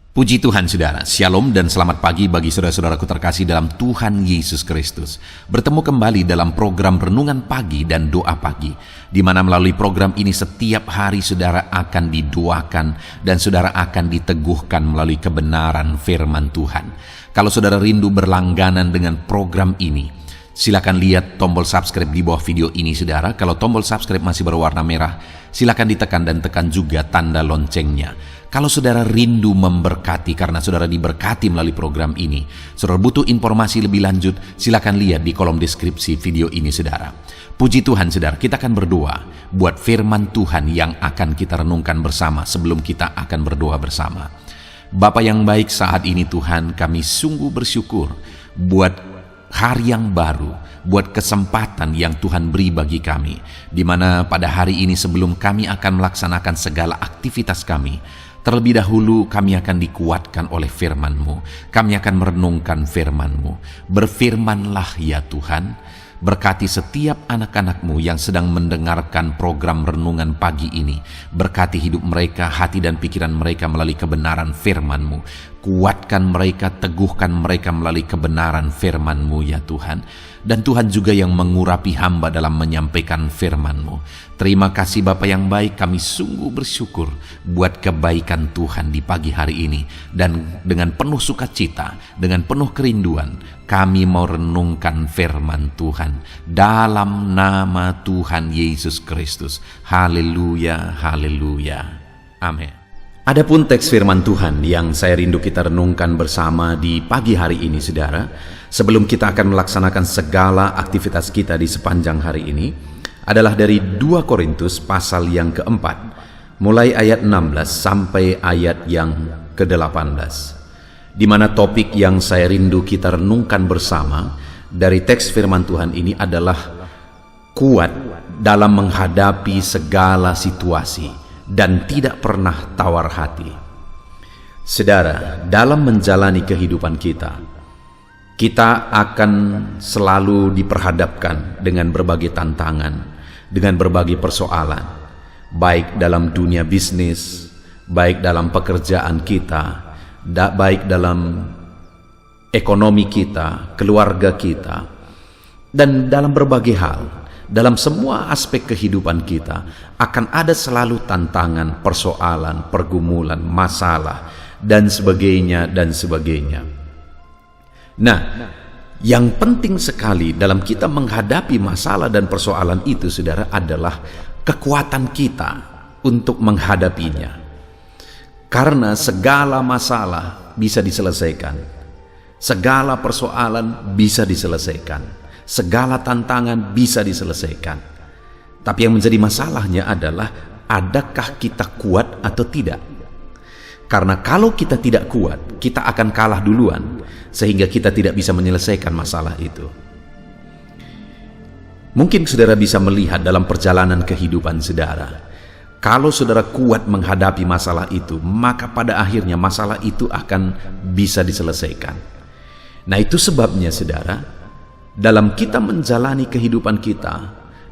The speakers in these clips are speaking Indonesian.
Puji Tuhan saudara, Shalom dan selamat pagi bagi saudara-saudaraku terkasih dalam Tuhan Yesus Kristus. Bertemu kembali dalam program Renungan Pagi dan Doa Pagi, di mana melalui program ini setiap hari saudara akan didoakan dan saudara akan diteguhkan melalui kebenaran firman Tuhan. Kalau saudara rindu berlangganan dengan program ini, silakan lihat tombol subscribe di bawah video ini saudara. Kalau tombol subscribe masih berwarna merah, silakan ditekan dan tekan juga tanda loncengnya. Kalau saudara rindu memberkati karena saudara diberkati melalui program ini, saudara butuh informasi lebih lanjut, silakan lihat di kolom deskripsi video ini saudara. Puji Tuhan saudara, kita akan berdoa buat firman Tuhan yang akan kita renungkan bersama sebelum kita akan berdoa bersama. Bapa yang baik, saat ini Tuhan kami sungguh bersyukur buat hari yang baru, buat kesempatan yang Tuhan beri bagi kami, di mana pada hari ini sebelum kami akan melaksanakan segala aktivitas kami, terlebih dahulu kami akan dikuatkan oleh firman-Mu. Kami akan merenungkan firman-Mu. Berfirmanlah ya Tuhan, berkati setiap anak-anak-Mu yang sedang mendengarkan program renungan pagi ini. Berkati hidup mereka, hati dan pikiran mereka melalui kebenaran firman-Mu. Kuatkan mereka, teguhkan mereka melalui kebenaran firman-Mu ya Tuhan. Dan Tuhan juga yang mengurapi hamba dalam menyampaikan firman-Mu. Terima kasih Bapa yang baik, kami sungguh bersyukur buat kebaikan Tuhan di pagi hari ini. Dan dengan penuh sukacita, dengan penuh kerinduan, kami mau renungkan firman Tuhan dalam nama Tuhan Yesus Kristus. Haleluya, haleluya. Amin. Adapun teks firman Tuhan yang saya rindu kita renungkan bersama di pagi hari ini saudara, sebelum kita akan melaksanakan segala aktivitas kita di sepanjang hari ini, adalah dari 2 Korintus pasal yang keempat, mulai ayat 16 sampai ayat yang ke-18, di mana topik yang saya rindu kita renungkan bersama dari teks firman Tuhan ini adalah kuat dalam menghadapi segala situasi dan tidak pernah tawar hati. Saudara, dalam menjalani kehidupan kita akan selalu diperhadapkan dengan berbagai tantangan, dengan berbagai persoalan, baik dalam dunia bisnis, baik dalam pekerjaan kita, baik dalam ekonomi kita, keluarga kita, dan dalam berbagai hal. Dalam semua aspek kehidupan kita akan ada selalu tantangan, persoalan, pergumulan, masalah, dan sebagainya, dan sebagainya. Nah, yang penting sekali dalam kita menghadapi masalah dan persoalan itu, saudara, adalah kekuatan kita untuk menghadapinya. Karena segala masalah bisa diselesaikan, segala persoalan bisa diselesaikan, segala tantangan bisa diselesaikan. Tapi yang menjadi masalahnya adalah, adakah kita kuat atau tidak? Karena kalau kita tidak kuat, kita akan kalah duluan, sehingga kita tidak bisa menyelesaikan masalah itu. Mungkin saudara bisa melihat dalam perjalanan kehidupan saudara, kalau saudara kuat menghadapi masalah itu, maka pada akhirnya masalah itu akan bisa diselesaikan. Nah, itu sebabnya saudara, dalam kita menjalani kehidupan kita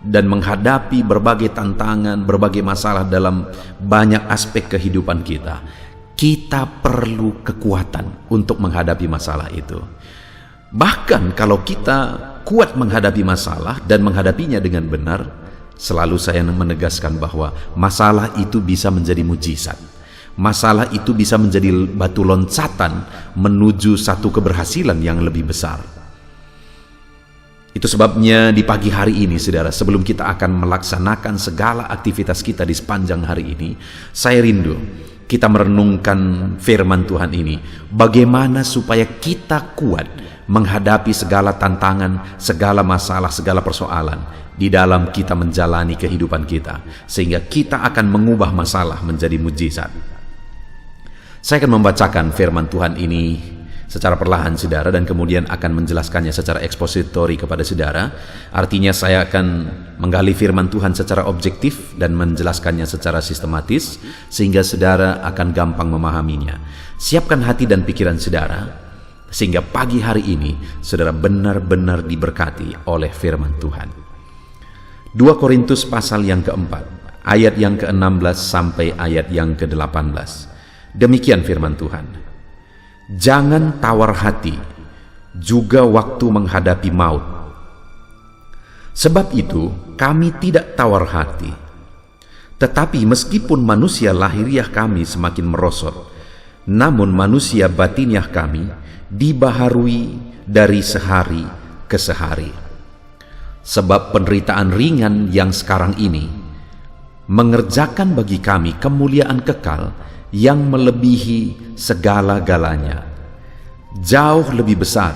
dan menghadapi berbagai tantangan, berbagai masalah dalam banyak aspek kehidupan kita, kita perlu kekuatan untuk menghadapi masalah itu. Bahkan kalau kita kuat menghadapi masalah dan menghadapinya dengan benar, selalu saya menegaskan bahwa masalah itu bisa menjadi mujizat. Masalah itu bisa menjadi batu loncatan menuju satu keberhasilan yang lebih besar. Itu sebabnya di pagi hari ini saudara, sebelum kita akan melaksanakan segala aktivitas kita di sepanjang hari ini, saya rindu kita merenungkan firman Tuhan ini, bagaimana supaya kita kuat menghadapi segala tantangan, segala masalah, segala persoalan di dalam kita menjalani kehidupan kita, sehingga kita akan mengubah masalah menjadi mujizat. Saya akan membacakan firman Tuhan ini secara perlahan saudara, dan kemudian akan menjelaskannya secara ekspositori kepada saudara. Artinya saya akan menggali firman Tuhan secara objektif dan menjelaskannya secara sistematis, sehingga saudara akan gampang memahaminya. Siapkan hati dan pikiran saudara, sehingga pagi hari ini saudara benar-benar diberkati oleh firman Tuhan. 2 Korintus pasal yang keempat, ayat yang ke-16 sampai ayat yang ke-18. Demikian firman Tuhan. Jangan tawar hati, juga waktu menghadapi maut. Sebab itu kami tidak tawar hati. Tetapi meskipun manusia lahiriah kami semakin merosot, namun manusia batiniah kami dibaharui dari sehari ke sehari. Sebab penderitaan ringan yang sekarang ini mengerjakan bagi kami kemuliaan kekal yang melebihi segala-galanya, jauh lebih besar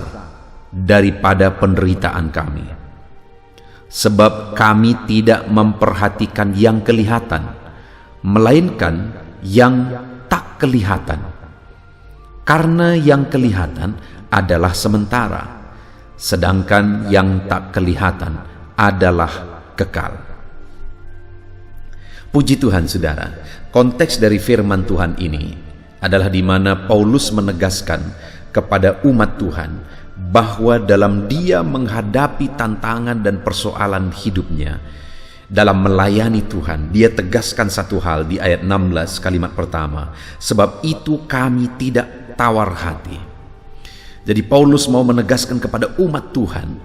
daripada penderitaan kami. Sebab kami tidak memperhatikan yang kelihatan, melainkan yang tak kelihatan. Karena yang kelihatan adalah sementara, sedangkan yang tak kelihatan adalah kekal. Puji Tuhan, saudara. Konteks dari firman Tuhan ini adalah di mana Paulus menegaskan kepada umat Tuhan bahwa dalam dia menghadapi tantangan dan persoalan hidupnya, dalam melayani Tuhan, dia tegaskan satu hal di ayat 16 kalimat pertama, sebab itu kami tidak tawar hati. Jadi Paulus mau menegaskan kepada umat Tuhan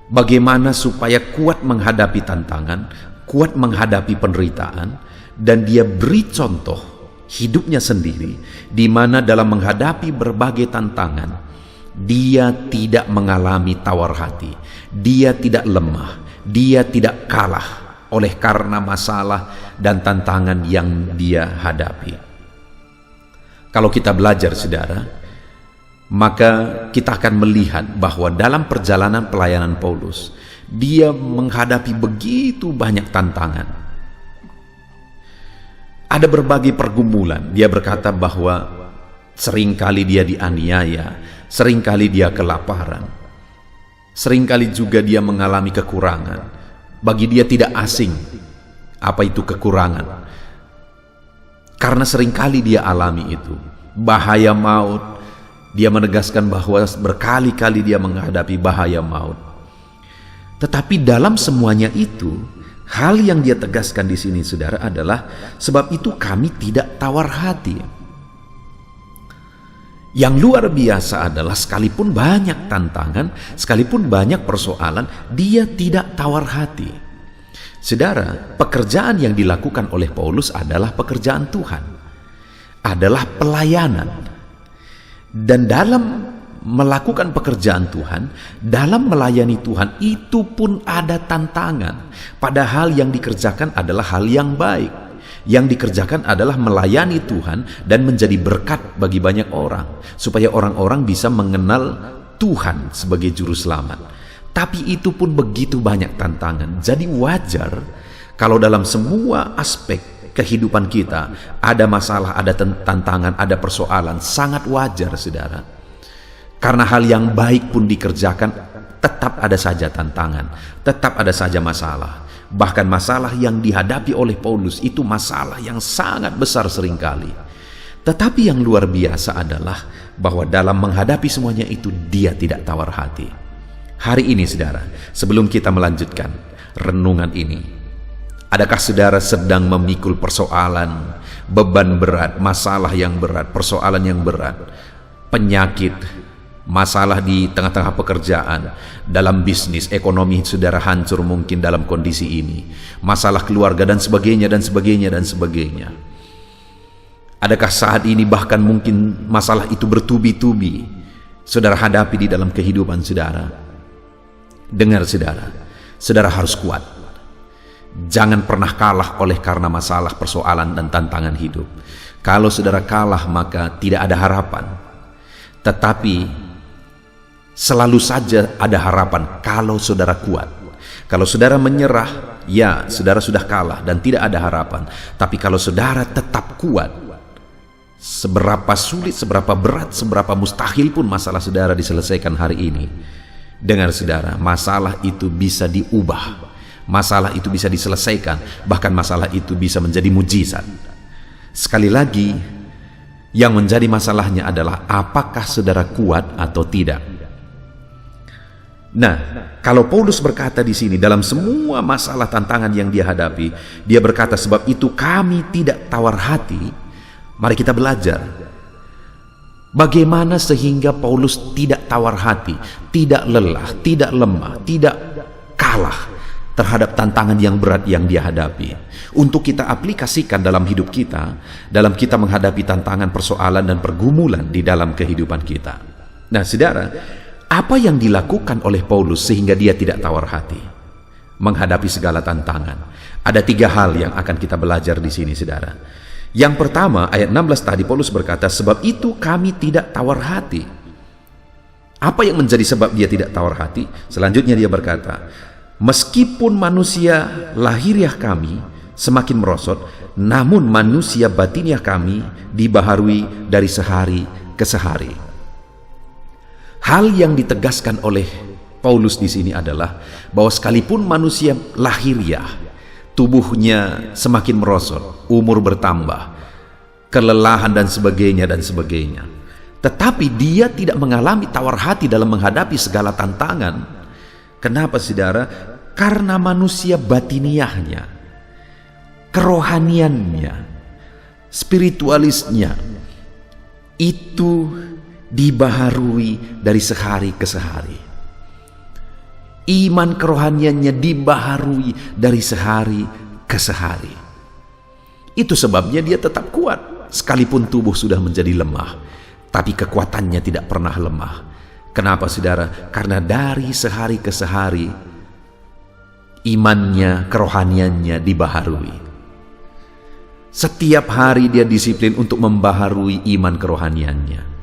bagaimana supaya kuat menghadapi tantangan, kuat menghadapi penderitaan, dan dia beri contoh hidupnya sendiri di mana dalam menghadapi berbagai tantangan dia tidak mengalami tawar hati, dia tidak lemah, dia tidak kalah oleh karena masalah dan tantangan yang dia hadapi. Kalau kita belajar, saudara, maka kita akan melihat bahwa dalam perjalanan pelayanan Paulus, dia menghadapi begitu banyak tantangan. Ada berbagai pergumulan. Dia berkata bahwa seringkali dia dianiaya, seringkali dia kelaparan, seringkali juga dia mengalami kekurangan. Bagi dia tidak asing apa itu kekurangan, karena seringkali dia alami itu. Bahaya maut, dia menegaskan bahwa berkali-kali dia menghadapi bahaya maut. Tetapi dalam semuanya itu, hal yang dia tegaskan di sini, saudara, adalah sebab itu kami tidak tawar hati. Yang luar biasa adalah sekalipun banyak tantangan, sekalipun banyak persoalan, dia tidak tawar hati. Saudara, pekerjaan yang dilakukan oleh Paulus adalah pekerjaan Tuhan, adalah pelayanan. Dan dalam melakukan pekerjaan Tuhan, dalam melayani Tuhan, itu pun ada tantangan. Padahal yang dikerjakan adalah hal yang baik. Yang dikerjakan adalah melayani Tuhan dan menjadi berkat bagi banyak orang, supaya orang-orang bisa mengenal Tuhan sebagai juru selamat. Tapi itu pun begitu banyak tantangan. Jadi wajar kalau dalam semua aspek kehidupan kita ada masalah, ada tantangan, ada persoalan. Sangat wajar, saudara. Karena hal yang baik pun dikerjakan, tetap ada saja tantangan, tetap ada saja masalah. Bahkan masalah yang dihadapi oleh Paulus itu masalah yang sangat besar seringkali. Tetapi yang luar biasa adalah bahwa dalam menghadapi semuanya itu dia tidak tawar hati. Hari ini, saudara, sebelum kita melanjutkan renungan ini, adakah saudara sedang memikul persoalan, beban berat, masalah yang berat, persoalan yang berat, penyakit, masalah di tengah-tengah pekerjaan, dalam bisnis, ekonomi saudara hancur mungkin dalam kondisi ini, masalah keluarga dan sebagainya dan sebagainya dan sebagainya. Adakah saat ini bahkan mungkin masalah itu bertubi-tubi saudara hadapi di dalam kehidupan saudara? Dengar, saudara, saudara harus kuat. Jangan pernah kalah oleh karena masalah, persoalan dan tantangan hidup. Kalau saudara kalah maka tidak ada harapan. Tetapi selalu saja ada harapan kalau saudara kuat. Kalau saudara menyerah, ya saudara sudah kalah dan tidak ada harapan. Tapi kalau saudara tetap kuat, seberapa sulit, seberapa berat, seberapa mustahil pun masalah saudara diselesaikan hari ini, dengar saudara, masalah itu bisa diubah, masalah itu bisa diselesaikan, bahkan masalah itu bisa menjadi mujizat. Sekali lagi, yang menjadi masalahnya adalah apakah saudara kuat atau tidak. Nah, kalau Paulus berkata di sini dalam semua masalah tantangan yang dia hadapi, dia berkata sebab itu kami tidak tawar hati, Mari kita belajar bagaimana sehingga Paulus tidak tawar hati, tidak lelah, tidak lemah, tidak kalah terhadap tantangan yang berat yang dia hadapi. Untuk kita aplikasikan dalam hidup kita, dalam kita menghadapi tantangan, persoalan, dan pergumulan di dalam kehidupan kita. Nah, saudara, apa yang dilakukan oleh Paulus sehingga dia tidak tawar hati menghadapi segala tantangan? Ada 3 hal yang akan kita belajar di sini, saudara. Yang pertama, ayat 16 tadi Paulus berkata, sebab itu kami tidak tawar hati. Apa yang menjadi sebab dia tidak tawar hati? Selanjutnya dia berkata, meskipun manusia lahiriah kami semakin merosot, namun manusia batiniah kami dibaharui dari sehari ke sehari. Hal yang ditegaskan oleh Paulus di sini adalah bahwa sekalipun manusia lahiriah, tubuhnya semakin merosot, umur bertambah, kelelahan dan sebagainya, tetapi dia tidak mengalami tawar hati dalam menghadapi segala tantangan. Kenapa, saudara? Karena manusia batiniahnya, kerohaniannya, spiritualisnya itu dibaharui dari sehari ke sehari. Iman kerohaniannya dibaharui dari sehari ke sehari. Itu sebabnya dia tetap kuat sekalipun tubuh sudah menjadi lemah, tapi kekuatannya tidak pernah lemah. Kenapa, saudara? Karena dari sehari ke sehari imannya, kerohaniannya dibaharui. Setiap hari dia disiplin untuk membaharui iman kerohaniannya.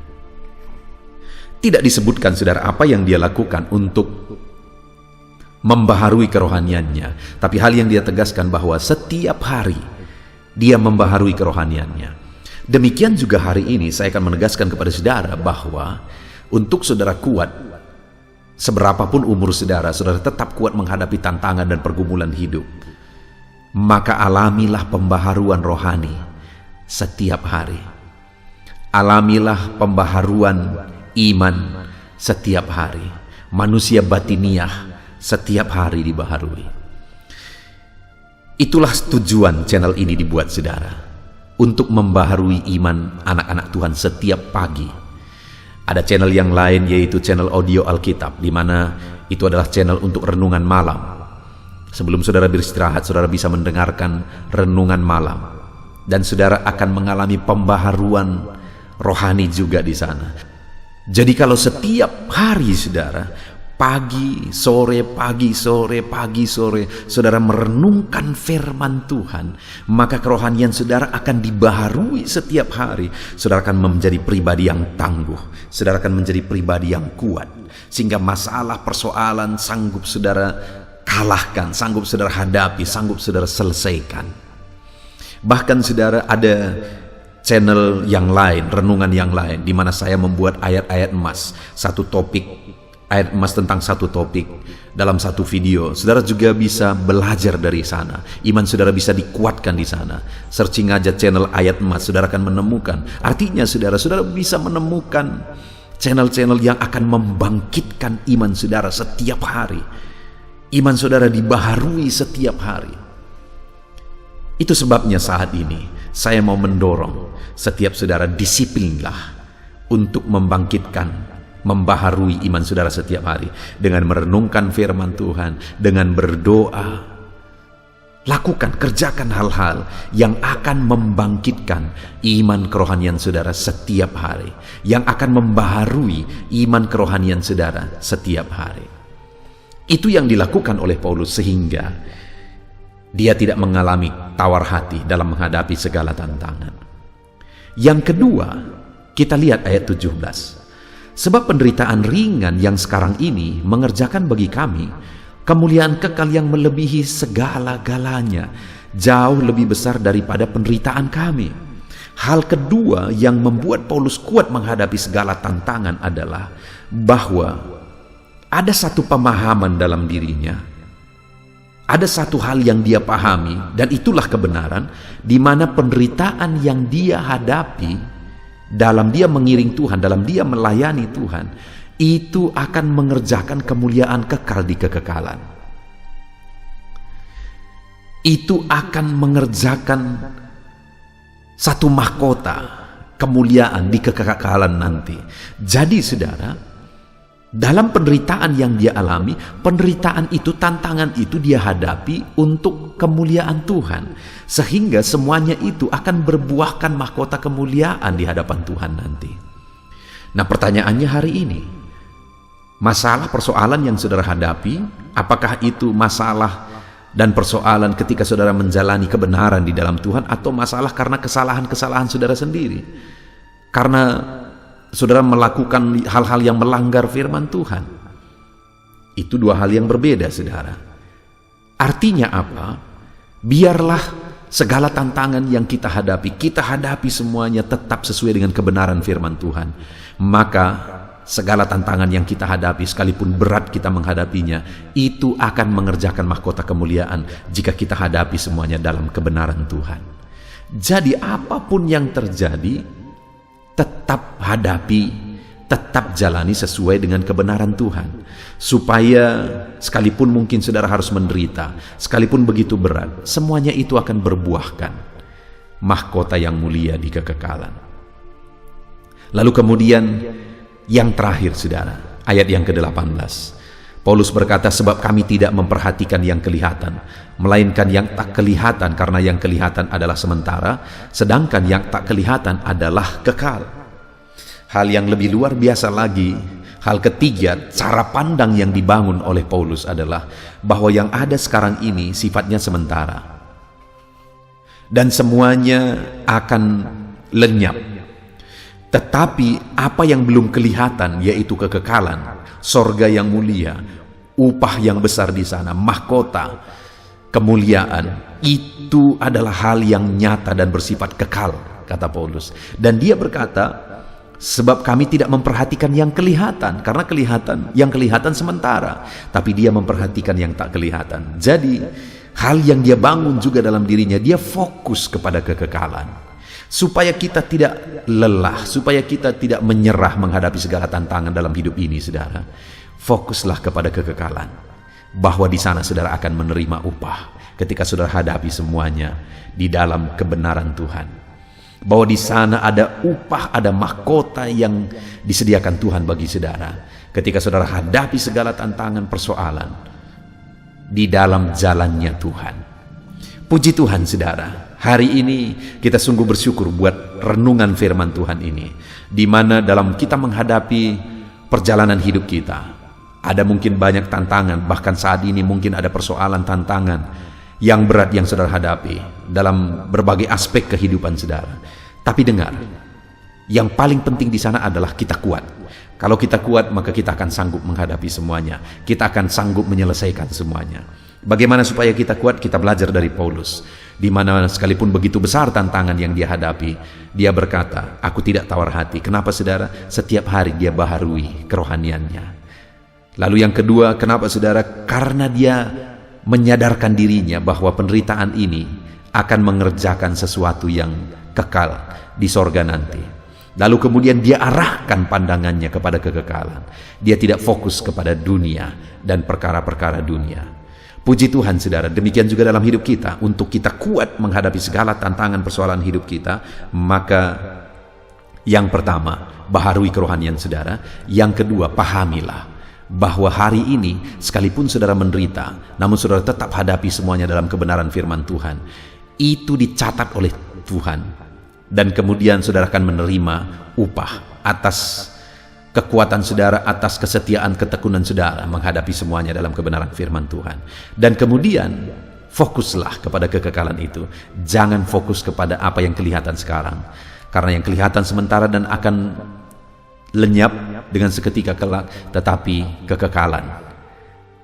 Tidak disebutkan, saudara, apa yang dia lakukan untuk membaharui kerohaniannya, tapi hal yang dia tegaskan bahwa setiap hari dia membaharui kerohaniannya. Demikian juga hari ini saya akan menegaskan kepada saudara bahwa untuk saudara kuat, seberapapun umur saudara, saudara tetap kuat menghadapi tantangan dan pergumulan hidup, maka alamilah pembaharuan rohani setiap hari. Alamilah pembaharuan iman setiap hari. Manusia batiniah setiap hari dibaharui. Itulah tujuan channel ini dibuat, saudara, untuk membaharui iman anak-anak Tuhan setiap pagi. Ada channel yang lain, yaitu channel audio Alkitab, di mana itu adalah channel untuk renungan malam. Sebelum saudara beristirahat, saudara bisa mendengarkan renungan malam, dan saudara akan mengalami pembaharuan rohani juga di sana. Jadi kalau setiap hari, saudara, pagi sore, saudara merenungkan firman Tuhan, maka kerohanian saudara akan dibaharui setiap hari. Saudara akan menjadi pribadi yang tangguh, saudara akan menjadi pribadi yang kuat, sehingga masalah, persoalan sanggup saudara kalahkan, sanggup saudara hadapi, sanggup saudara selesaikan. Bahkan, saudara, ada channel yang lain, renungan yang lain, di mana saya membuat ayat-ayat emas, satu topik, ayat emas tentang satu topik dalam satu video. Saudara juga bisa belajar dari sana. Iman saudara bisa dikuatkan di sana. Searching aja channel ayat emas, saudara akan menemukan. Artinya, saudara bisa menemukan channel-channel yang akan membangkitkan iman saudara setiap hari. Iman saudara dibaharui setiap hari. Itu sebabnya saat ini saya mau mendorong setiap saudara, disiplinlah untuk membaharui iman saudara setiap hari dengan merenungkan firman Tuhan, dengan berdoa. Lakukan, kerjakan hal-hal yang akan membangkitkan iman kerohanian saudara setiap hari, yang akan membaharui iman kerohanian saudara setiap hari. Itu yang dilakukan oleh Paulus sehingga dia tidak mengalami tawar hati dalam menghadapi segala tantangan. Yang kedua, kita lihat ayat 17. Sebab penderitaan ringan yang sekarang ini mengerjakan bagi kami kemuliaan kekal yang melebihi segala-galanya, jauh lebih besar daripada penderitaan kami. Hal kedua yang membuat Paulus kuat menghadapi segala tantangan adalah bahwa ada satu pemahaman dalam dirinya, ada satu hal yang dia pahami, dan itulah kebenaran, di mana penderitaan yang dia hadapi dalam dia mengiring Tuhan, dalam dia melayani Tuhan, itu akan mengerjakan kemuliaan kekal di kekekalan. Itu akan mengerjakan satu mahkota kemuliaan di kekekalan nanti. Jadi saudara, dalam penderitaan yang dia alami, penderitaan itu, tantangan itu dia hadapi untuk kemuliaan Tuhan. Sehingga semuanya itu akan berbuahkan mahkota kemuliaan di hadapan Tuhan nanti. Nah, pertanyaannya hari ini, masalah persoalan yang saudara hadapi, apakah itu masalah dan persoalan ketika saudara menjalani kebenaran di dalam Tuhan, atau masalah karena kesalahan-kesalahan saudara sendiri? Karena saudara melakukan hal-hal yang melanggar firman Tuhan. Itu dua hal yang berbeda, saudara. Artinya apa? Biarlah segala tantangan yang kita hadapi semuanya tetap sesuai dengan kebenaran firman Tuhan. Maka segala tantangan yang kita hadapi, sekalipun berat kita menghadapinya, itu akan mengerjakan mahkota kemuliaan jika kita hadapi semuanya dalam kebenaran Tuhan. Jadi apapun yang terjadi, tetap hadapi, tetap jalani sesuai dengan kebenaran Tuhan. Supaya sekalipun mungkin saudara harus menderita, sekalipun begitu berat, semuanya itu akan berbuahkan mahkota yang mulia di kekekalan. Lalu kemudian yang terakhir, saudara, ayat yang ke-18. Paulus berkata, sebab kami tidak memperhatikan yang kelihatan, melainkan yang tak kelihatan, karena yang kelihatan adalah sementara, sedangkan yang tak kelihatan adalah kekal. Hal yang lebih luar biasa lagi, hal ketiga, cara pandang yang dibangun oleh Paulus adalah bahwa yang ada sekarang ini sifatnya sementara. Dan semuanya akan lenyap. Tetapi apa yang belum kelihatan, yaitu kekekalan, sorga yang mulia, upah yang besar di sana, mahkota, kemuliaan, itu adalah hal yang nyata dan bersifat kekal, kata Paulus. Dan dia berkata, sebab kami tidak memperhatikan yang kelihatan, karena yang kelihatan sementara, tapi dia memperhatikan yang tak kelihatan. Jadi hal yang dia bangun juga dalam dirinya, dia fokus kepada kekekalan. Supaya kita tidak lelah, supaya kita tidak menyerah menghadapi segala tantangan dalam hidup ini, saudara. Fokuslah kepada kekekalan, bahwa di sana saudara akan menerima upah ketika saudara hadapi semuanya di dalam kebenaran Tuhan. Bahwa di sana ada upah, ada mahkota yang disediakan Tuhan bagi saudara ketika saudara hadapi segala tantangan, persoalan di dalam jalannya Tuhan. Puji Tuhan, saudara. Hari ini kita sungguh bersyukur buat renungan firman Tuhan ini, di mana dalam kita menghadapi perjalanan hidup kita, ada mungkin banyak tantangan, bahkan saat ini mungkin ada persoalan, tantangan yang berat yang saudara hadapi dalam berbagai aspek kehidupan saudara. Tapi dengar, yang paling penting di sana adalah kita kuat. Kalau kita kuat, maka kita akan sanggup menghadapi semuanya. Kita akan sanggup menyelesaikan semuanya. Bagaimana supaya kita kuat? Kita belajar dari Paulus, di mana sekalipun begitu besar tantangan yang dia hadapi, dia berkata, aku tidak tawar hati. Kenapa, saudara? Setiap hari dia baharui kerohaniannya. Lalu yang kedua, kenapa, saudara? Karena dia menyadarkan dirinya bahwa penderitaan ini akan mengerjakan sesuatu yang kekal di sorga nanti. Lalu kemudian dia arahkan pandangannya kepada kekekalan. Dia tidak fokus kepada dunia dan perkara-perkara dunia. Puji Tuhan, saudara. Demikian juga dalam hidup kita. Untuk kita kuat menghadapi segala tantangan persoalan hidup kita, maka yang pertama, baharui kerohanian saudara. Yang kedua, pahamilah bahwa hari ini sekalipun saudara menderita, namun saudara tetap hadapi semuanya dalam kebenaran firman Tuhan. Itu dicatat oleh Tuhan, dan kemudian saudara akan menerima upah atas kekuatan saudara, atas kesetiaan, ketekunan saudara menghadapi semuanya dalam kebenaran firman Tuhan. Dan kemudian fokuslah kepada kekekalan itu. Jangan fokus kepada apa yang kelihatan sekarang, karena yang kelihatan sementara dan akan lenyap dengan seketika kelak. Tetapi kekekalan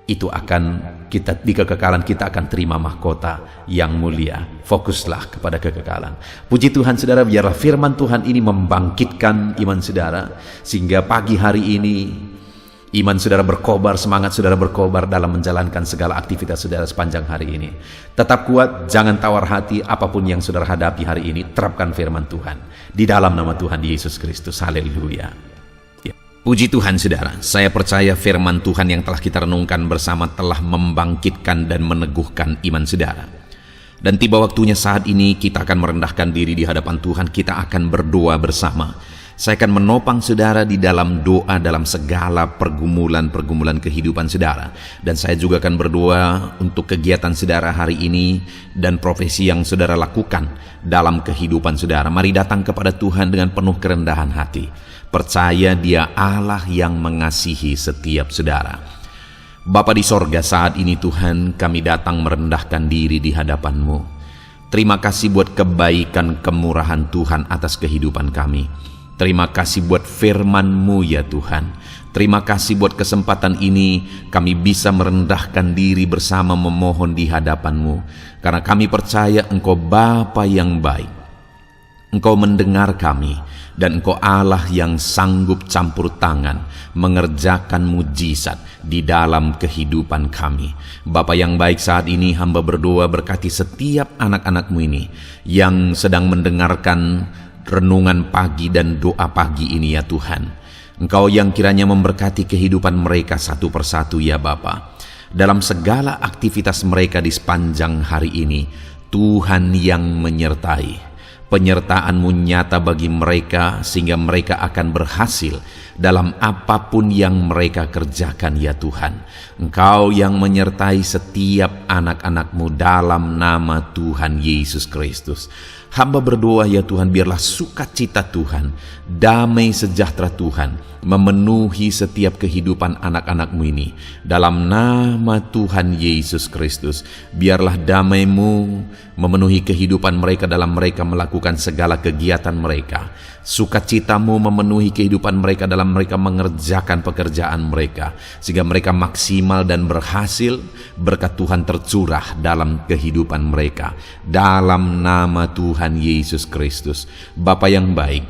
itu akan di kekekalan kita akan terima mahkota yang mulia. Fokuslah kepada kekekalan. Puji Tuhan, saudara, biarlah firman Tuhan ini membangkitkan iman saudara, sehingga pagi hari ini iman saudara berkobar, semangat saudara berkobar dalam menjalankan segala aktivitas saudara sepanjang hari ini. Tetap kuat, jangan tawar hati. Apapun yang saudara hadapi hari ini, terapkan firman Tuhan di dalam nama Tuhan Yesus Kristus. Haleluya. Puji Tuhan, saudara. Saya percaya firman Tuhan yang telah kita renungkan bersama telah membangkitkan dan meneguhkan iman saudara. Dan tiba waktunya saat ini kita akan merendahkan diri di hadapan Tuhan. Kita akan berdoa bersama. Saya akan menopang saudara di dalam doa dalam segala pergumulan-pergumulan kehidupan saudara. Dan saya juga akan berdoa untuk kegiatan saudara hari ini dan profesi yang saudara lakukan dalam kehidupan saudara. Mari datang kepada Tuhan dengan penuh kerendahan hati. Percaya Dia Allah yang mengasihi setiap saudara. Bapa di sorga, saat ini Tuhan, kami datang merendahkan diri di hadapan-Mu. Terima kasih buat kebaikan kemurahan Tuhan atas kehidupan kami. Terima kasih buat firman-Mu ya Tuhan. Terima kasih buat kesempatan ini kami bisa merendahkan diri bersama memohon di hadapan-Mu. Karena kami percaya Engkau Bapa yang baik. Engkau mendengar kami, dan Engkau Allah yang sanggup campur tangan mengerjakan mujizat di dalam kehidupan kami. Bapa yang baik, saat ini hamba berdoa berkati setiap anak-anak-Mu ini yang sedang mendengarkan renungan pagi dan doa pagi ini ya Tuhan. Engkau yang kiranya memberkati kehidupan mereka satu persatu ya Bapa. Dalam segala aktivitas mereka di sepanjang hari ini, Tuhan yang menyertai. Penyertaan-Mu nyata bagi mereka sehingga mereka akan berhasil dalam apapun yang mereka kerjakan ya Tuhan. Engkau yang menyertai setiap anak-anak-Mu dalam nama Tuhan Yesus Kristus. Hamba berdoa ya Tuhan, biarlah sukacita Tuhan, damai sejahtera Tuhan memenuhi setiap kehidupan anak-anak-Mu ini. Dalam nama Tuhan Yesus Kristus, biarlah damai-Mu memenuhi kehidupan mereka dalam mereka melakukan segala kegiatan mereka. Sukacita-Mu memenuhi kehidupan mereka dalam mereka mengerjakan pekerjaan mereka, sehingga mereka maksimal dan berhasil. Berkat Tuhan tercurah dalam kehidupan mereka. Dalam nama Tuhan Yesus Kristus. Bapa yang baik,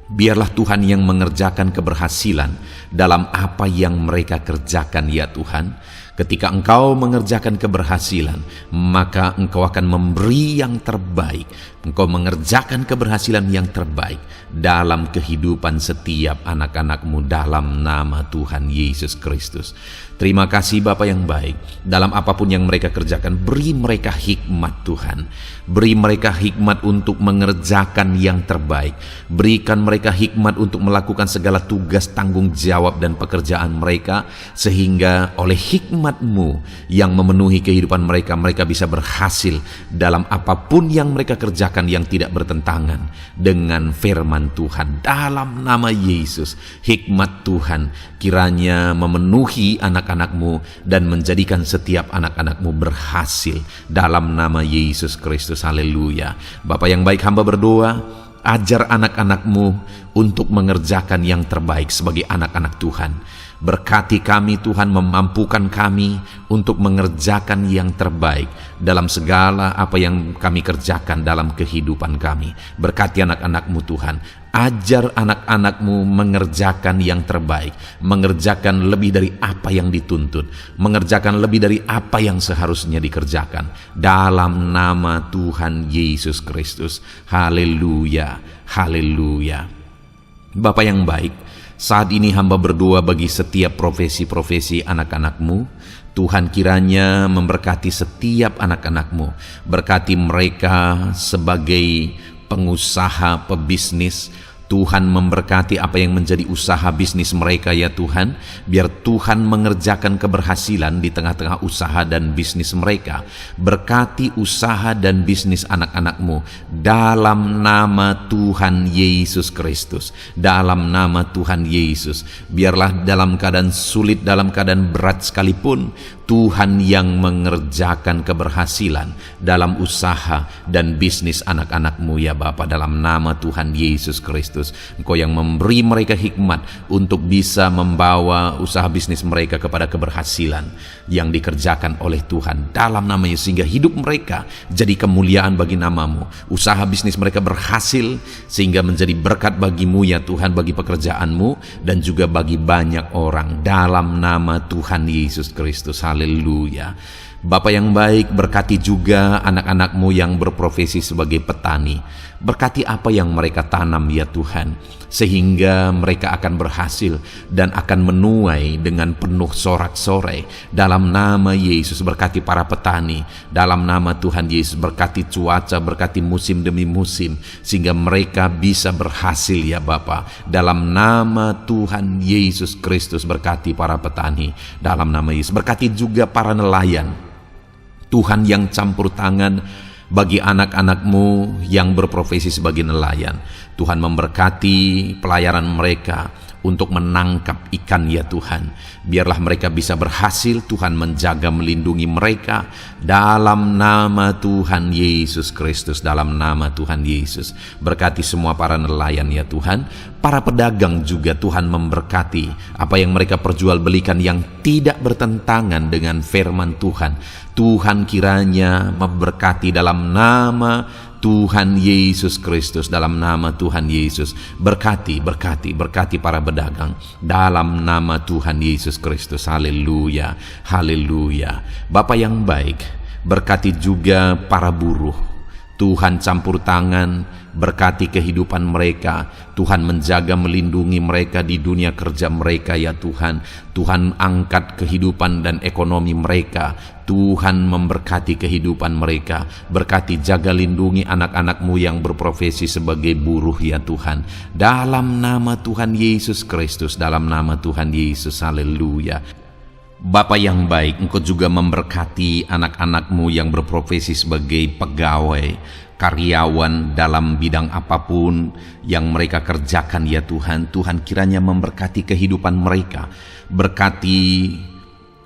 biarlah Tuhan yang mengerjakan keberhasilan dalam apa yang mereka kerjakan ya Tuhan. Ketika Engkau mengerjakan keberhasilan, maka Engkau akan memberi yang terbaik. Engkau mengerjakan keberhasilan yang terbaik dalam kehidupan setiap anak-anak-Mu dalam nama Tuhan Yesus Kristus. Terima kasih Bapa yang baik. Dalam apapun yang mereka kerjakan, beri mereka hikmat Tuhan. Beri mereka hikmat untuk mengerjakan yang terbaik. Berikan mereka hikmat untuk melakukan segala tugas, tanggung jawab dan pekerjaan mereka, sehingga oleh hikmat-Mu yang memenuhi kehidupan mereka, mereka bisa berhasil dalam apapun yang mereka kerjakan yang tidak bertentangan dengan firman Tuhan. Dalam nama Yesus, hikmat Tuhan kiranya memenuhi anak-anak-Mu dan menjadikan setiap anak-anak-Mu berhasil dalam nama Yesus Kristus. Haleluya. Bapa yang baik, hamba berdoa, ajar anak-anak-Mu untuk mengerjakan yang terbaik sebagai anak-anak Tuhan. Berkati kami Tuhan, memampukan kami untuk mengerjakan yang terbaik dalam segala apa yang kami kerjakan dalam kehidupan kami. Berkati anak-anak-Mu Tuhan. Ajar anak-anak-Mu mengerjakan yang terbaik, mengerjakan lebih dari apa yang dituntut, mengerjakan lebih dari apa yang seharusnya dikerjakan. Dalam nama Tuhan Yesus Kristus. Haleluya, haleluya. Bapa yang baik, saat ini hamba berdoa bagi setiap profesi-profesi anak-anak-Mu. Tuhan kiranya memberkati setiap anak-anak-Mu. Berkati mereka sebagai pengusaha, pebisnis. Tuhan memberkati apa yang menjadi usaha bisnis mereka ya Tuhan. Biar Tuhan mengerjakan keberhasilan di tengah-tengah usaha dan bisnis mereka. Berkati usaha dan bisnis anak-anak-Mu dalam nama Tuhan Yesus Kristus. Dalam nama Tuhan Yesus. Biarlah dalam keadaan sulit, dalam keadaan berat sekalipun, Tuhan yang mengerjakan keberhasilan dalam usaha dan bisnis anak-anak-Mu ya Bapa, dalam nama Tuhan Yesus Kristus. Engkau yang memberi mereka hikmat untuk bisa membawa usaha bisnis mereka kepada keberhasilan yang dikerjakan oleh Tuhan dalam nama Yesus, sehingga hidup mereka jadi kemuliaan bagi nama-Mu. Usaha bisnis mereka berhasil sehingga menjadi berkat bagi-Mu ya Tuhan, bagi pekerjaan-Mu dan juga bagi banyak orang dalam nama Tuhan Yesus Kristus. Haleluya. Bapa yang baik, berkati juga anak-anak-Mu yang berprofesi sebagai petani. Berkati apa yang mereka tanam ya Tuhan, sehingga mereka akan berhasil dan akan menuai dengan penuh sorak-sorai. Dalam nama Yesus, berkati para petani. Dalam nama Tuhan Yesus, berkati cuaca, berkati musim demi musim, sehingga mereka bisa berhasil ya Bapa. Dalam nama Tuhan Yesus Kristus, berkati para petani. Dalam nama Yesus, berkati juga para nelayan. Tuhan yang campur tangan bagi anak-anak-Mu yang berprofesi sebagai nelayan. Tuhan memberkati pelayaran mereka untuk menangkap ikan ya Tuhan. Biarlah mereka bisa berhasil, Tuhan menjaga melindungi mereka. Dalam nama Tuhan Yesus Kristus, dalam nama Tuhan Yesus. Berkati semua para nelayan ya Tuhan. Para pedagang juga Tuhan memberkati apa yang mereka perjualbelikan yang tidak bertentangan dengan firman Tuhan. Tuhan kiranya memberkati dalam nama Tuhan Yesus Kristus, dalam nama Tuhan Yesus. Berkati para pedagang dalam nama Tuhan Yesus Kristus. Haleluya, haleluya. Bapa yang baik, berkati juga para buruh. Tuhan campur tangan, berkati kehidupan mereka. Tuhan menjaga melindungi mereka di dunia kerja mereka ya Tuhan. Tuhan angkat kehidupan dan ekonomi mereka. Tuhan memberkati kehidupan mereka. Berkati, jaga, lindungi anak-anak-Mu yang berprofesi sebagai buruh ya Tuhan. Dalam nama Tuhan Yesus Kristus, dalam nama Tuhan Yesus. Haleluya. Bapa yang baik, Engkau juga memberkati anak-anak-Mu yang berprofesi sebagai pegawai, karyawan dalam bidang apapun yang mereka kerjakan ya Tuhan. Tuhan kiranya memberkati kehidupan mereka. Berkati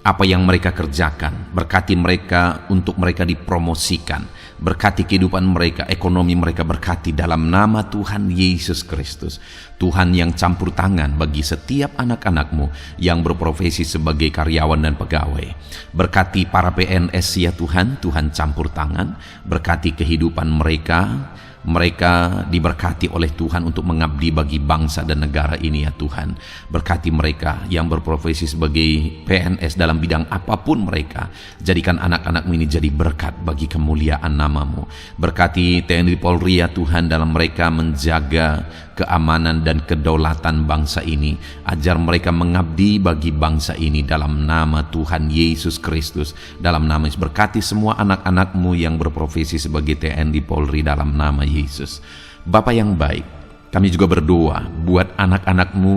apa yang mereka kerjakan. Berkati mereka untuk mereka dipromosikan. Berkati kehidupan mereka, ekonomi mereka, berkati dalam nama Tuhan Yesus Kristus. Tuhan yang campur tangan bagi setiap anak-anak-Mu yang berprofesi sebagai karyawan dan pegawai. Berkati para PNS ya Tuhan, Tuhan campur tangan. Berkati kehidupan mereka. Mereka diberkati oleh Tuhan untuk mengabdi bagi bangsa dan negara ini ya Tuhan. Berkati mereka yang berprofesi sebagai PNS dalam bidang apapun mereka. Jadikan anak-anak-Mu ini jadi berkat bagi kemuliaan nama-Mu. Berkati TNI Polri ya Tuhan dalam mereka menjaga keamanan dan kedaulatan bangsa ini. Ajar mereka mengabdi bagi bangsa ini dalam nama Tuhan Yesus Kristus. Dalam nama Yesus, berkati semua anak-anak-Mu yang berprofesi sebagai TNI Polri dalam nama Yesus. Bapa yang baik, kami juga berdoa buat anak-anak-Mu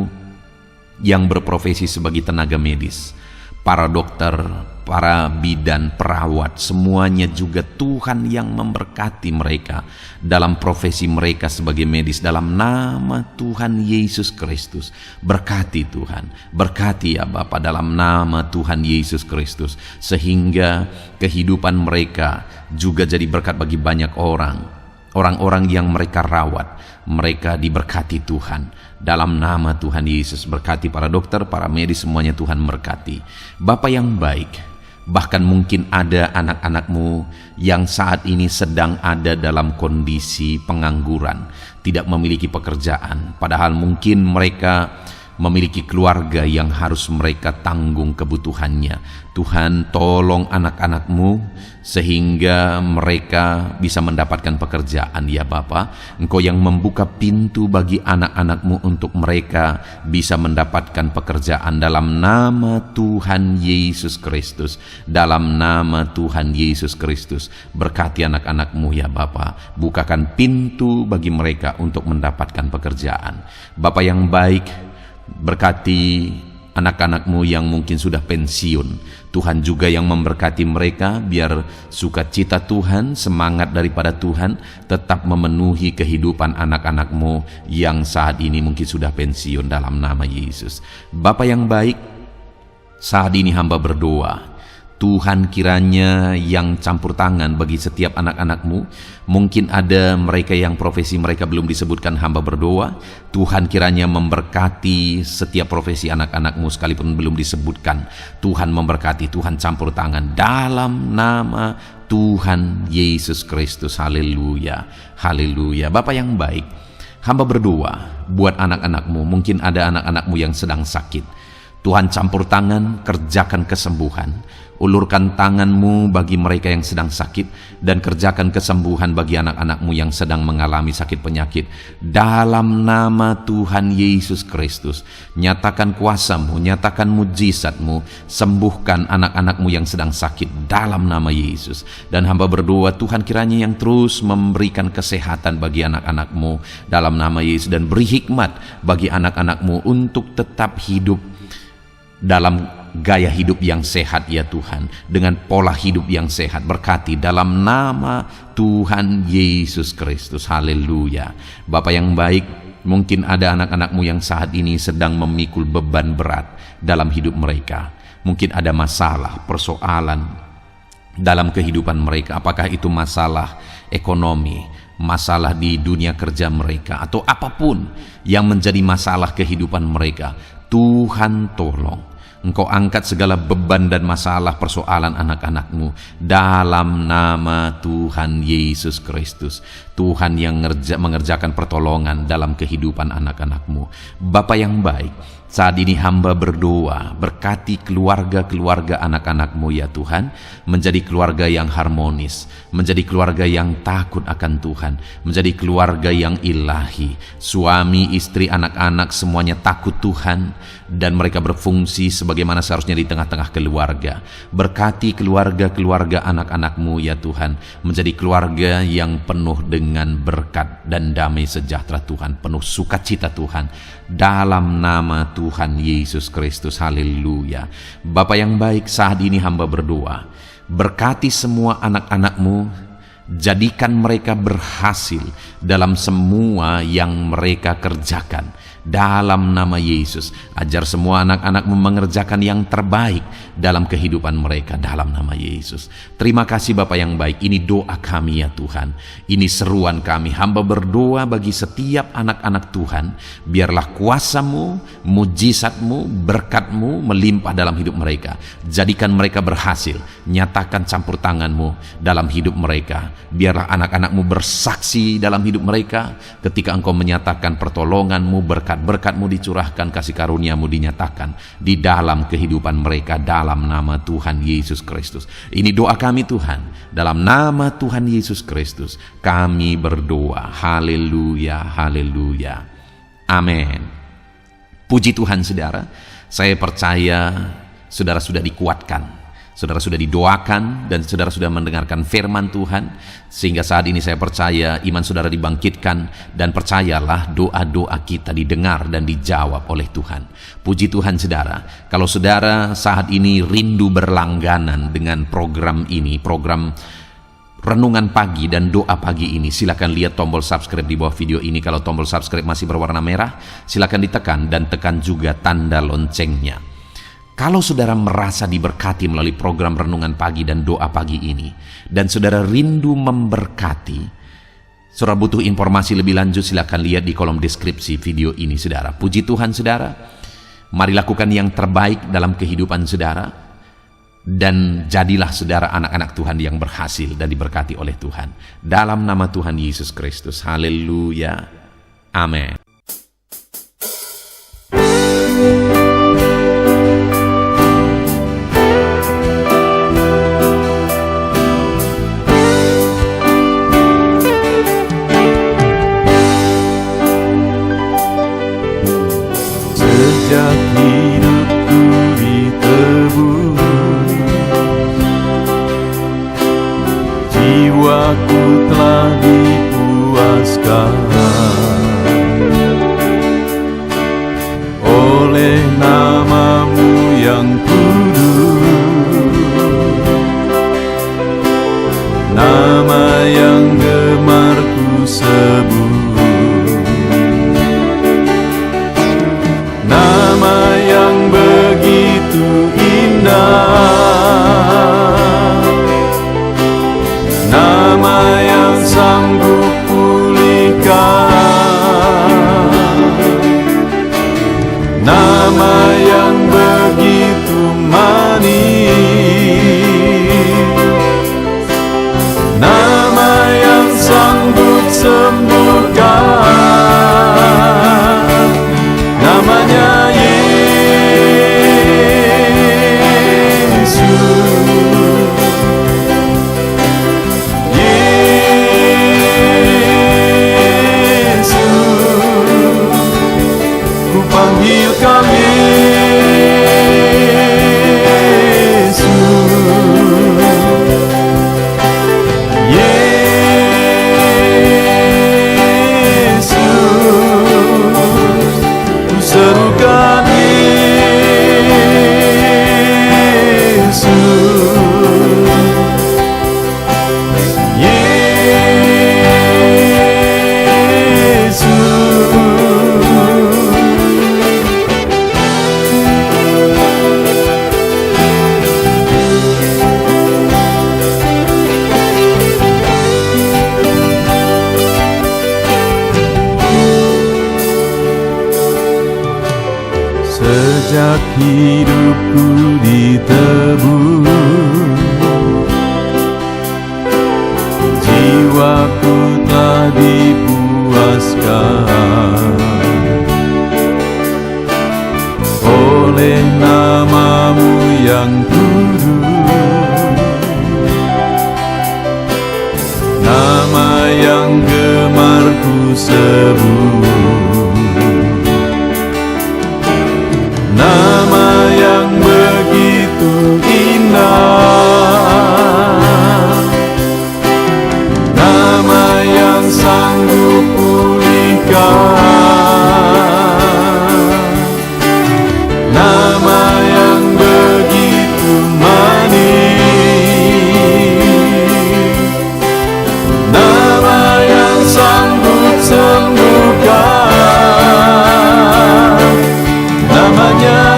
yang berprofesi sebagai tenaga medis, para dokter, para bidan, perawat, semuanya juga Tuhan yang memberkati mereka dalam profesi mereka sebagai medis dalam nama Tuhan Yesus Kristus. Berkati Tuhan, berkati ya Bapa dalam nama Tuhan Yesus Kristus, sehingga kehidupan mereka juga jadi berkat bagi banyak orang-orang yang mereka rawat. Mereka diberkati Tuhan dalam nama Tuhan Yesus. Berkati para dokter, para medis, semuanya Tuhan berkati. Bapa yang baik, bahkan mungkin ada anak-anak-Mu yang saat ini sedang ada dalam kondisi pengangguran, tidak memiliki pekerjaan, padahal mungkin mereka memiliki keluarga yang harus mereka tanggung kebutuhannya. Tuhan, tolong anak-anak-Mu sehingga mereka bisa mendapatkan pekerjaan ya Bapa. Engkau yang membuka pintu bagi anak-anak-Mu untuk mereka bisa mendapatkan pekerjaan dalam nama Tuhan Yesus Kristus. Dalam nama Tuhan Yesus Kristus, berkati anak-anak-Mu ya Bapa. Bukakan pintu bagi mereka untuk mendapatkan pekerjaan. Bapa yang baik, berkati anak-anak-Mu yang mungkin sudah pensiun. Tuhan juga yang memberkati mereka, biar sukacita Tuhan, semangat daripada Tuhan tetap memenuhi kehidupan anak-anak-Mu yang saat ini mungkin sudah pensiun dalam nama Yesus. Bapa yang baik, saat ini hamba berdoa, Tuhan kiranya yang campur tangan bagi setiap anak-anak-Mu. Mungkin ada mereka yang profesi mereka belum disebutkan, hamba berdoa Tuhan kiranya memberkati setiap profesi anak-anak-Mu sekalipun belum disebutkan. Tuhan memberkati, Tuhan campur tangan dalam nama Tuhan Yesus Kristus. Haleluya, haleluya. Bapa yang baik, hamba berdoa buat anak-anak-Mu. Mungkin ada anak-anak-Mu yang sedang sakit. Tuhan campur tangan, kerjakan kesembuhan Ulurkan tangan-Mu bagi mereka yang sedang sakit, dan kerjakan kesembuhan bagi anak-anak-Mu yang sedang mengalami sakit penyakit. Dalam nama Tuhan Yesus Kristus, nyatakan kuasa-Mu, nyatakan mujizat-Mu, sembuhkan anak-anak-Mu yang sedang sakit dalam nama Yesus. Dan hamba berdoa Tuhan kiranya yang terus memberikan kesehatan bagi anak-anak-Mu dalam nama Yesus, dan beri hikmat bagi anak-anak-Mu untuk tetap hidup dalam gaya hidup yang sehat ya Tuhan, dengan pola hidup yang sehat. Berkati dalam nama Tuhan Yesus Kristus. Haleluya. Bapak yang baik, mungkin ada anak-anak-Mu yang saat ini sedang memikul beban berat dalam hidup mereka. Mungkin ada masalah, persoalan dalam kehidupan mereka. Apakah itu masalah ekonomi, masalah di dunia kerja mereka, atau apapun yang menjadi masalah kehidupan mereka. Tuhan tolong Engkau angkat segala beban dan masalah persoalan anak-anak-Mu dalam nama Tuhan Yesus Kristus. Tuhan yang mengerjakan pertolongan dalam kehidupan anak-anak-Mu. Bapa yang baik, saat ini hamba berdoa, berkati keluarga-keluarga anak-anak-Mu ya Tuhan, menjadi keluarga yang harmonis, menjadi keluarga yang takut akan Tuhan, menjadi keluarga yang ilahi. Suami, istri, anak-anak semuanya takut Tuhan, dan mereka berfungsi sebagaimana seharusnya di tengah-tengah keluarga. Berkati keluarga-keluarga anak-anak-Mu ya Tuhan, menjadi keluarga yang penuh dengan berkat dan damai sejahtera Tuhan, penuh sukacita Tuhan, dalam nama Tuhan Yesus Kristus. Haleluya. Bapa yang baik, saat ini hamba berdoa, berkati semua anak-anak-Mu, jadikan mereka berhasil dalam semua yang mereka kerjakan dalam nama Yesus. Ajar semua anak-anak-Mu mengerjakan yang terbaik dalam kehidupan mereka dalam nama Yesus. Terima kasih Bapa yang baik. Ini doa kami ya Tuhan, ini seruan kami. Hamba berdoa bagi setiap anak-anak Tuhan, biarlah kuasa-Mu, mujizat-Mu, berkat-Mu melimpah dalam hidup mereka. Jadikan mereka berhasil, nyatakan campur tangan-Mu dalam hidup mereka. Biarlah anak-anak-Mu bersaksi dalam hidup mereka ketika Engkau menyatakan pertolongan-Mu, berkat-mu dicurahkan, kasih karunia-Mu dinyatakan di dalam kehidupan mereka dalam nama Tuhan Yesus Kristus. Ini doa kami Tuhan, dalam nama Tuhan Yesus Kristus kami berdoa. Haleluya, haleluya, amin. Puji Tuhan saudara, saya percaya saudara sudah dikuatkan, saudara sudah didoakan, dan saudara sudah mendengarkan firman Tuhan, sehingga saat ini saya percaya iman saudara dibangkitkan, dan percayalah doa-doa kita didengar dan dijawab oleh Tuhan. Puji Tuhan saudara. Kalau saudara saat ini rindu berlangganan dengan program ini, program Renungan Pagi dan Doa Pagi ini, silakan lihat tombol subscribe di bawah video ini. Kalau tombol subscribe masih berwarna merah, silakan ditekan, dan tekan juga tanda loncengnya. Kalau saudara merasa diberkati melalui program Renungan Pagi dan Doa Pagi ini, dan saudara rindu memberkati, saudara butuh informasi lebih lanjut, silakan lihat di kolom deskripsi video ini saudara. Puji Tuhan saudara, mari lakukan yang terbaik dalam kehidupan saudara, dan jadilah saudara anak-anak Tuhan yang berhasil dan diberkati oleh Tuhan. Dalam nama Tuhan Yesus Kristus. Haleluya, amin. Sejak hidupku ditebus, jiwaku telah dipuaskan oleh nama-Mu yang kudus, nama yang gemar ku sebut, nama yang panggil kau Yesus. Yesus, ku serukan Yesus. Sejak hidupku ditebus, jiwaku telah dipuaskan oleh nama-Mu yang kudus, nama yang gemar ku sebut, nama yang begitu indah, nama yang sanggup pulihkan, nama yang begitu manis, nama yang sanggup sembuhkan, namanya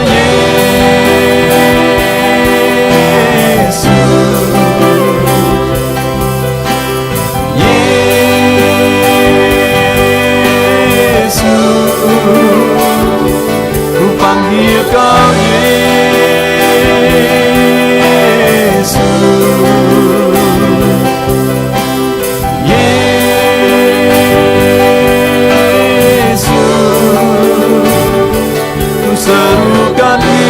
Kau Yesus, Yesus, ku serukan Yesus,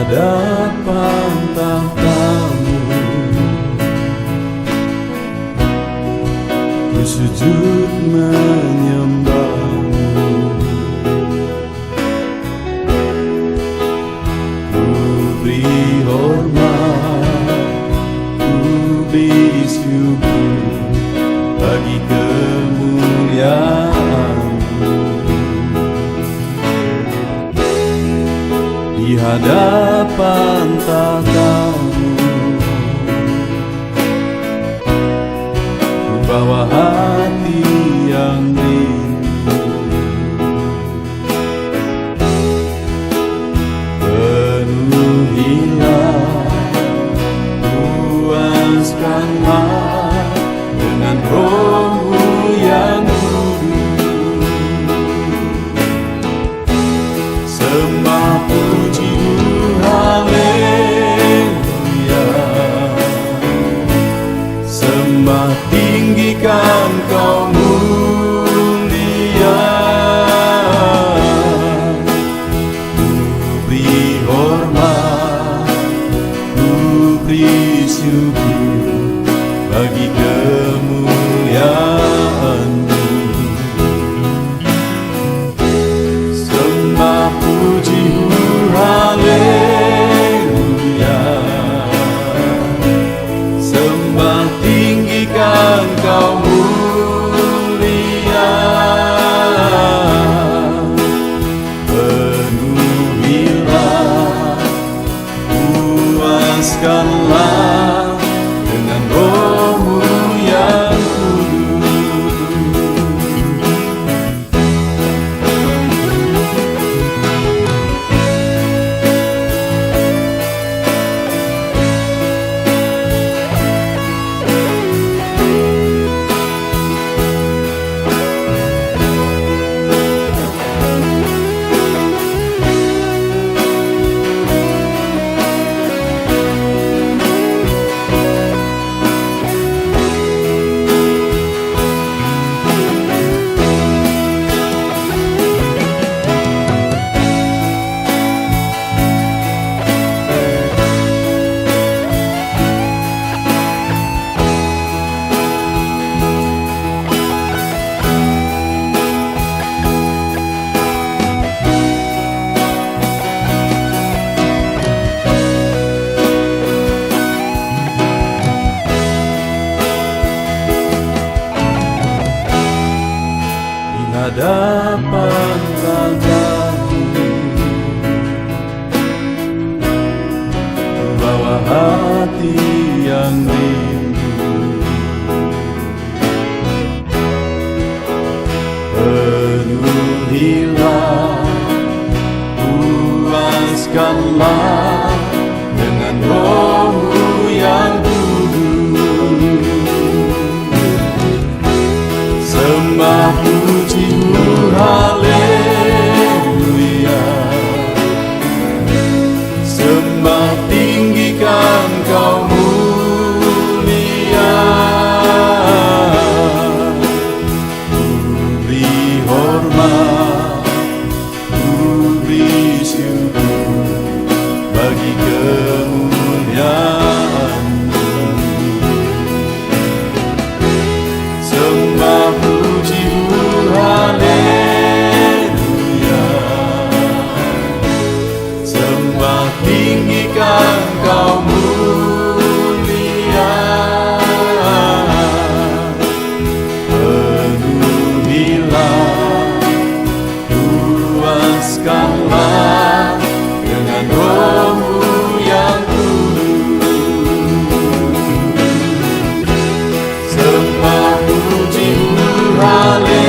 hadapan tahta-Mu, ku sujud menyembah-Mu. Ku beri hormat, ku beri syukur bagi kemuliaan-Mu. Di hadapan tahta-Mu, ku bawa hati yang rindu. Penuhilah, puaskanlah dengan Roh-Mu yang kudus. Sembah puji-Mu, haleluya. Sembah tinggikan Kau mulia. Ku beri hormat, ku beri syukur bagi kemuliaan-Mu. Sembah puji-Mu, haleluya. Sembah tinggikan Kau mulia. Penuhilah, puaskanlah dengan Roh-Mu yang kudus. Hadapan tahta-Mu, bawa hati yang rindu. Penuhilah, puaskanlah dengan Roh-Mu yang kudus. Sembah puji-Mu, haleluya. Sembah tinggikan Kau mulia. Ku beri hormat, ku beri syukur bagi kemuliaan-Mu. Sembah puji-Mu, haleluya. Sembah tinggikan Kau mulia. Penuhilah, puaskanlah dengan Roh-Mu yang kudus. Sembah puji-Mu, haleluya.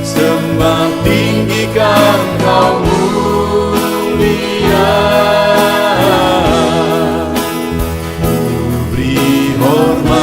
Sembah tinggikan Kau mulia. Ku beri hormat,